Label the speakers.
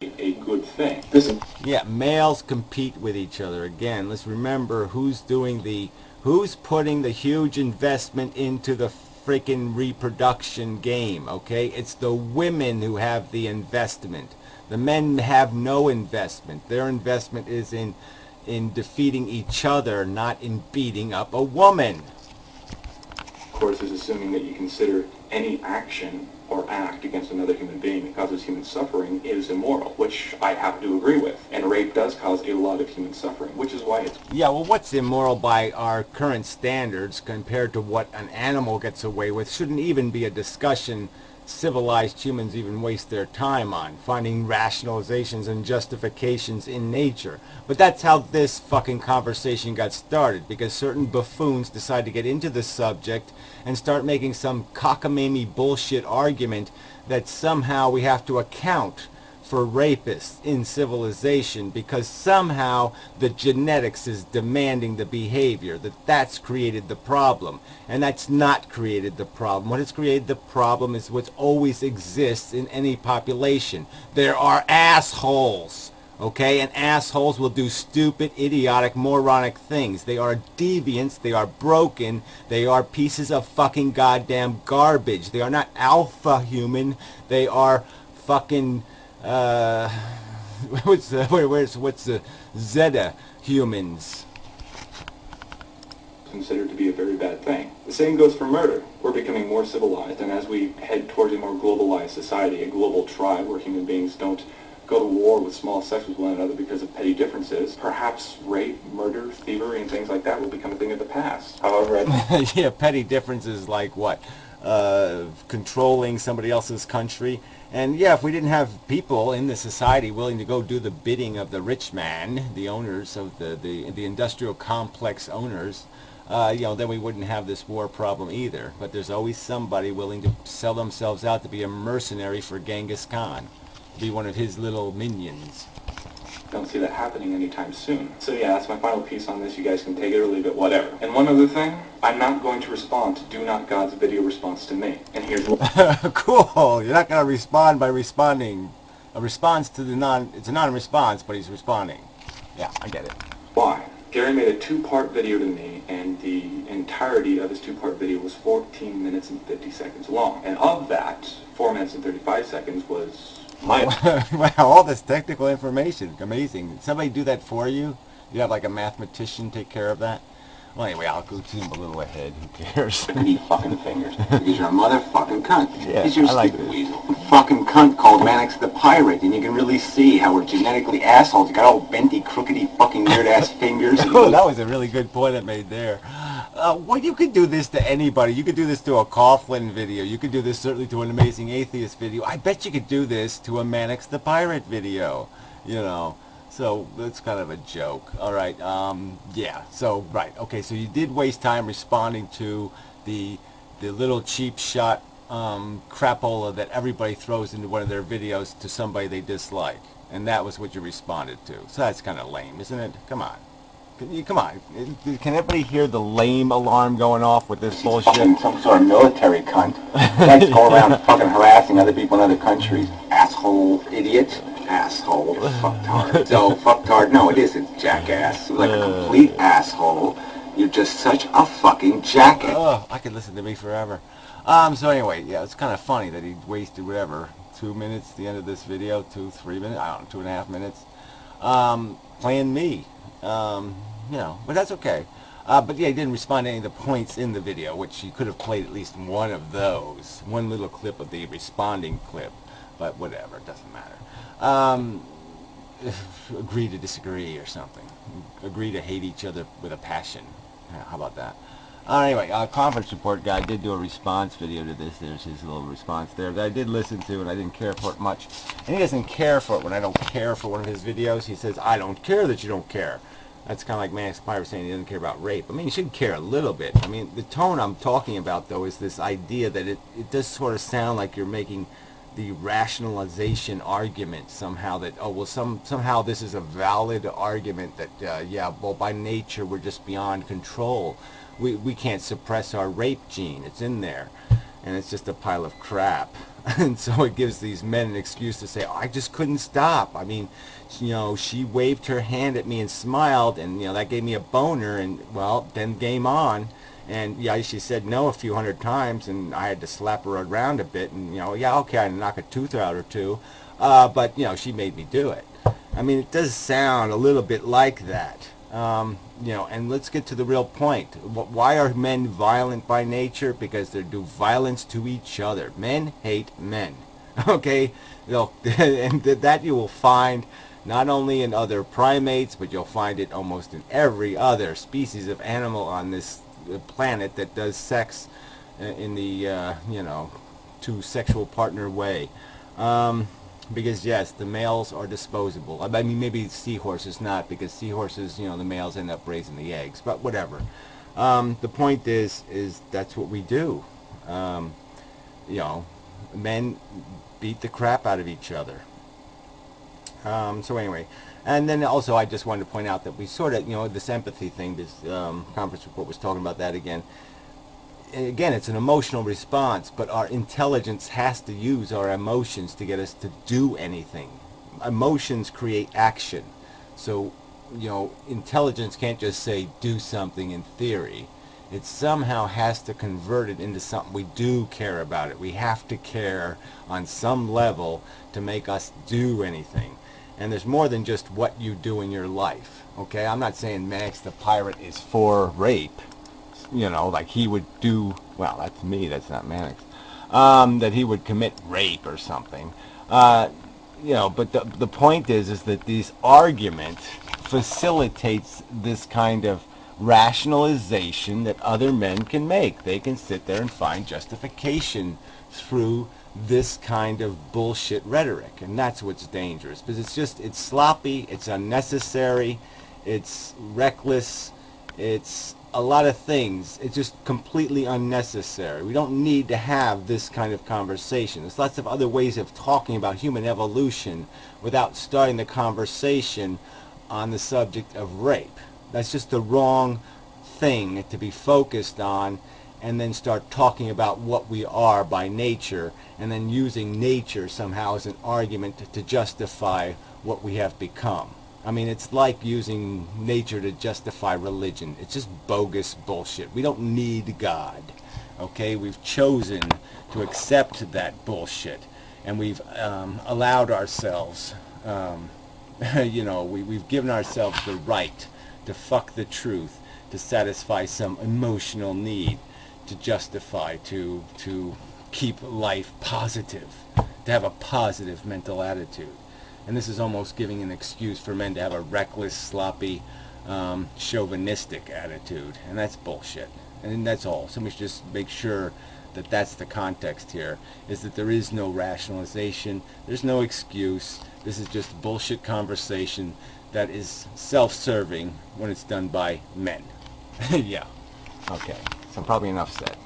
Speaker 1: a good thing.
Speaker 2: Yeah, males compete with each other. Again, let's remember who's putting the huge investment into the freaking reproduction game, okay? It's the women who have the investment. The men have no investment. Their investment is in defeating each other, not in beating up a woman.
Speaker 1: Of course, is assuming that you consider any action or act against another human being that causes human suffering is immoral, which I happen to agree with. And rape does cause a lot of human suffering, which is why it's...
Speaker 2: Yeah, well, what's immoral by our current standards compared to what an animal gets away with shouldn't even be a discussion civilized humans even waste their time on, finding rationalizations and justifications in nature. But that's how this fucking conversation got started, because certain buffoons decide to get into the subject and start making some cockamamie bullshit argument that somehow we have to account for rapists in civilization because somehow the genetics is demanding the behavior, that's created the problem. And that's not created the problem. What has created the problem is what always exists in any population. There are assholes. Okay, and assholes will do stupid, idiotic, moronic things. They are deviants, they are broken, they are pieces of fucking goddamn garbage. They are not alpha human, they are fucking what's the Zeta humans?
Speaker 1: Considered to be a very bad thing. The same goes for murder. We're becoming more civilized, and as we head towards a more globalized society, a global tribe where human beings don't go to war with small sects with one another because of petty differences, perhaps rape, murder, thievery, and things like that will become a thing of the past. However,
Speaker 2: yeah, petty differences like what? Controlling somebody else's country. And yeah, if we didn't have people in the society willing to go do the bidding of the rich man, the owners of the industrial complex owners, then we wouldn't have this war problem either. But there's always somebody willing to sell themselves out to be a mercenary for Genghis Khan, to be one of his little minions.
Speaker 1: Don't see that happening anytime soon. So yeah, that's my final piece on this. You guys can take it or leave it, whatever. And one other thing, I'm not going to respond to DoNotGod's video response to me. And here's why.
Speaker 2: Cool. You're not going to respond by responding. A response to it's a non-response, but he's responding. Yeah, I get it.
Speaker 1: Why? Gary made a two-part video to me, and the entirety of his two-part video was 14 minutes and 50 seconds long. And of that, 4 minutes and 35 seconds was
Speaker 2: wow, all this technical information. Amazing. Did somebody do that for you? You have like a mathematician take care of that? Well, anyway, I'll go zoom a little ahead. Who cares?
Speaker 1: Eat fucking fingers. Because you're a motherfucking cunt.
Speaker 2: Yeah,
Speaker 1: Because you're a stupid weasel. A fucking cunt called Mannix the Pirate, and you can really see how we're genetically assholes. You got all bendy, crookedy, fucking weird-ass fingers.
Speaker 2: Oh, that was a really good point I made there. Well, you could do this to anybody. You could do this to a Coughlin video. You could do this certainly to an Amazing Atheist video. I bet you could do this to a Mannix the Pirate video. So that's kind of a joke. All right. Yeah. So right. Okay. So you did waste time responding to the little cheap shot crapola that everybody throws into one of their videos to somebody they dislike, and that was what you responded to. So that's kind of lame, isn't it? Come on. Come on. Can everybody hear the lame alarm going off with this bullshit?
Speaker 1: Some sort of military cunt. Likes to go around fucking harassing other people in other countries. Asshole idiot. Asshole. Fucktard. So, fucktard. No, it isn't, jackass. You're like a complete asshole. You're just such a fucking jackass.
Speaker 2: Oh, I could listen to me forever. So anyway, yeah, it's kind of funny that he wasted, whatever, 2 minutes at the end of this video, 3 minutes, I don't know, 2.5 minutes, playing me. But that's okay. But yeah, he didn't respond to any of the points in the video, which he could have played at least one of those. One little clip of the responding clip. But whatever, it doesn't matter. Agree to disagree or something. Agree to hate each other with a passion. Yeah, how about that? Anyway, conference report guy did do a response video to this. There's his little response there that I did listen to, and I didn't care for it much. And he doesn't care for it when I don't care for one of his videos. He says, I don't care that you don't care. That's kind of like Mannix the Pirate saying he doesn't care about rape. I mean, you should care a little bit. I mean, the tone I'm talking about, though, is this idea that it does sort of sound like you're making the rationalization argument somehow that, oh, well, somehow this is a valid argument that, yeah, well, by nature we're just beyond control. We can't suppress our rape gene. It's in there. And it's just a pile of crap. And so it gives these men an excuse to say, oh, I just couldn't stop. I mean, she waved her hand at me and smiled, and that gave me a boner, and well, then game on. And yeah, she said no a few hundred times, and I had to slap her around a bit, and yeah, okay, I had to knock a tooth out or two, but she made me do it. I mean, it does sound a little bit like that. And let's get to the real point. Why are men violent by nature? Because they do violence to each other. Men hate men. Okay? And that you will find not only in other primates, but you'll find it almost in every other species of animal on this planet that does sex in the, to sexual partner way. Because yes, the males are disposable. I mean, maybe seahorses not, because seahorses, the males end up raising the eggs. But whatever. The point is that's what we do. Men beat the crap out of each other. So anyway, and then also I just wanted to point out that we sort of, this empathy thing, this conference report was talking about that again. Again, it's an emotional response, but our intelligence has to use our emotions to get us to do anything. Emotions create action. So, intelligence can't just say do something in theory. It somehow has to convert it into something we do care about it. We have to care on some level to make us do anything. And there's more than just what you do in your life. Okay, I'm not saying Max the pirate is for rape. Like he would do, well, that's me, that's not Mannix, that he would commit rape or something. But the point is that this argument facilitates this kind of rationalization that other men can make. They can sit there and find justification through this kind of bullshit rhetoric, and that's what's dangerous, because it's sloppy, it's unnecessary, it's reckless, it's a lot of things. It's just completely unnecessary. We don't need to have this kind of conversation. There's lots of other ways of talking about human evolution without starting the conversation on the subject of rape. That's just the wrong thing to be focused on, and then start talking about what we are by nature, and then using nature somehow as an argument to justify what we have become. I mean, it's like using nature to justify religion. It's just bogus bullshit. We don't need God. Okay? We've chosen to accept that bullshit. And we've allowed ourselves, we've given ourselves the right to fuck the truth, to satisfy some emotional need, to justify, to keep life positive, to have a positive mental attitude. And this is almost giving an excuse for men to have a reckless, sloppy, chauvinistic attitude. And that's bullshit. And that's all. So we should just make sure that that's the context here, is that there is no rationalization, there's no excuse. This is just bullshit conversation that is self-serving when it's done by men. Yeah. Okay. So probably enough said.